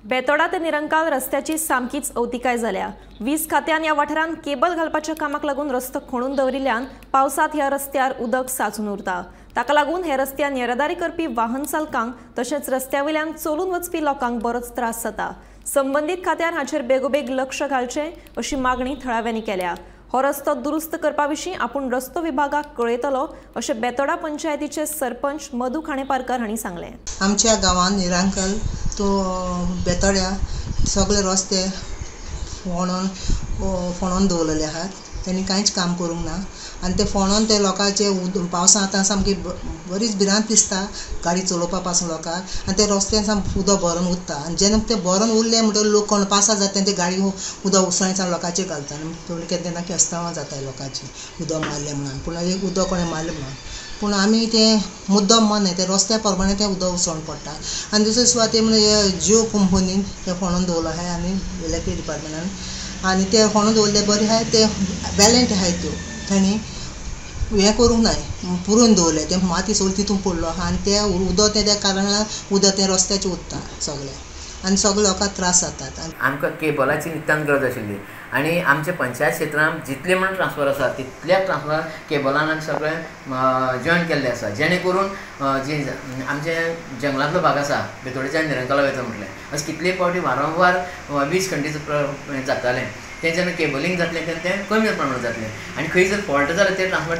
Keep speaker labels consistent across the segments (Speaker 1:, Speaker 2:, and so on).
Speaker 1: बेतोडा ते निरंकाल रस्त्याची सामकीच अवतिकाय जाल्या। वीज खात्यान या वाठारांत केबल घालपाच्या कामाक लागून रस्तो खणून दवरिल्ल्यान पावसात ह्या रस्त्यार उदक साचून उरता। ताका लागून हे रस्त्यान येरादारी करपी वाहन चालकांक तशेंच रस्त्यावयल्यान चलून वचपी लोकांक बरोच त्रास जाता। संबंधीत खात्यान हाचेर बेगोबेग लक्ष घालचें अशी मागणी थळाव्यांनी केल्या। हो रस्तो दुरुस्त करपा विशीं आपूण रस्तो विभागाक कळयतलो अशें बेतोडा पंचायतीचे सरपंच मधु खाणेपारकर हांणी सांगलें।
Speaker 2: आमच्या गांवांत निरांकल तो बेतोड्या सगळे रस्ते फोणोन दवरलेले आहात। त्यांनी कांयच काम करूंक ना आनी ते फोणोन ते लोकांचे पावसां आतां सामकी बरीच भिरांत दिसता गाडी चलोवपा पासून लोकांक। आनी ते रस्त्यान सामकें उदक भरून उरता आनी जेन्ना ते भरून उरले म्हणटकीर लोक कोण पावसा जाता ते गाडी उदक उसळींच्यान लोकांचेर घालता आनी केन्ना केस्तांवां जाता लोकांची उदक मारलें म्हणून। पूण उदक कोणें मारलें म्हणून पूण आमी ते मुद्दम मान्य ते रस्त्या प्रमाणे ते उदक उसळून पडटा। आनी दुसरे सुवातेर म्हणजे जियो कंपनीन ते फोणोन दवरलो आहाय आनी इलेक्ट्रीक डिपार्टमेंटान आनी ते फोणोन दवरले बरे आहाय। ते बॅलंट आहाय त्यो तांणी हें करूंक नाय पुरोवन दवरले ते माती सगळी तितून पडलो आहा आनी ते उदक त्या कारणान उदक ते रस्त्याचेर उरता सगळें आनी सगळे लोकांक त्रास जातात।
Speaker 3: आमकां केबलाची नितांत गरज आशिल्ली आनी आमच्या पंचायत क्षेत्रांत जितले म्हण ट्रान्सफर आसा तितल्याच ट्रान्सफर केबलान सगळें जॉयन केल्ले आसा, जेणे करून जे आमचे जंगलांतलो भाग आसा बेतोडेच्या निरंकाला वयता म्हटलें अशें कितले फावटी वारंवार वीज खंडीत जातालें। तें जेन्ना केबलींग जातलें तेन्ना तें कमी प्रमाणांत जातलें आनी खंय जर फॉल्ट जालें ते ट्रान्सफर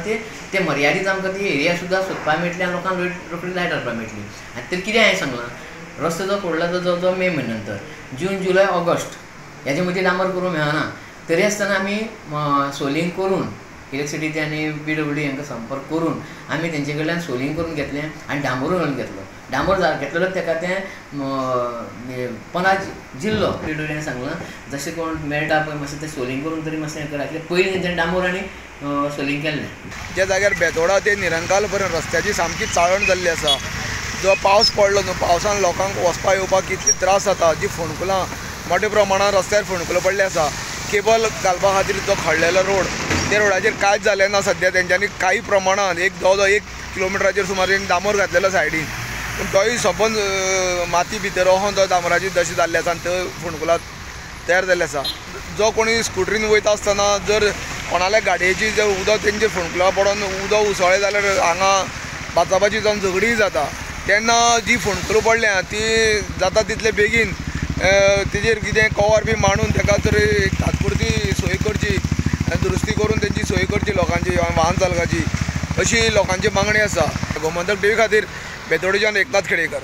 Speaker 3: ते मर्यादीत आमकां ती एरिया सुद्दां सोदपाक मेळटली आनी लोकांक रोखडी लायट हाडपाक मेळटली। आनी तर कितें हांवें सांगलां रस्तो जो पडला तो जो मे म्हयन्या नंतर जून जुलय ऑगस्ट ह्याच्या मदीं डांबर करूंक मेळना। तरी आसतना आमी सोलिंग करून इलेक्ट्रिसिटी आनी PWD हांकां संपर्क करून आमी तेंचे कडल्यान सोलिंग करून घेतलें आनी डांबरूय घालून घेतलो। डांबर घेतलो तेका तें 15 जिल्लो PWD सांगलां जशें कोण मेळटा पळय मातशें तें सोलिंग करून तरी मातशें हें करात। पयलीं तेंच्यानी डांबर आनी सोलिंग केल्लें।
Speaker 4: ज्या जाग्यार बेतोडा ते निरंकाल पर्यंत रस्त्याची सामकी चाळण जाल्ली आसा। जो पावस पडलो न्हू पावसान लोकांक वचपाक येवपाक कितली त्रास जाता। जी फोंडकुलां मोठ्या प्रमाणात रस्त्यार फोंडकुलां पडले आसा। केबल घालपा खातीर जो खडलेलो रोड त्या रोडाचेर कांयच जालें ना सद्या। तेंच्यांनी काही प्रमाणात एक जवळ 1 किलोमिटराचेर सुमार डांबर घातलेलो सायडीन पूण तोय सबंद माती भितर वोसोन तो डांबराची दशे जाल्ले आसा आनी थंय फोंडकुलां तयार जाल्ले आसा। जो कोणी स्कुटरीन वयता आसतना जर कोणाल्या गाडयेची जर उदक तेंचेर फोंडकुलां पडोन उदक उसळ्ळें जाल्यार हांगा बाचाबाची जावन झगडीय जाता। तेन्ना जी फोंडकुलां पडल्या ती जाता तितले बेगीन तेजेर कितें कवर बी मांडून ताका तर तात्पुरती सोय करची दुरुस्ती करून तेंची सोय करची लोकांची वाहन चालकाची अशी लोकांची मागणी आसा। गोमंतक TV खातीर बेतोडेच्यान एकनाथ खेडेकर।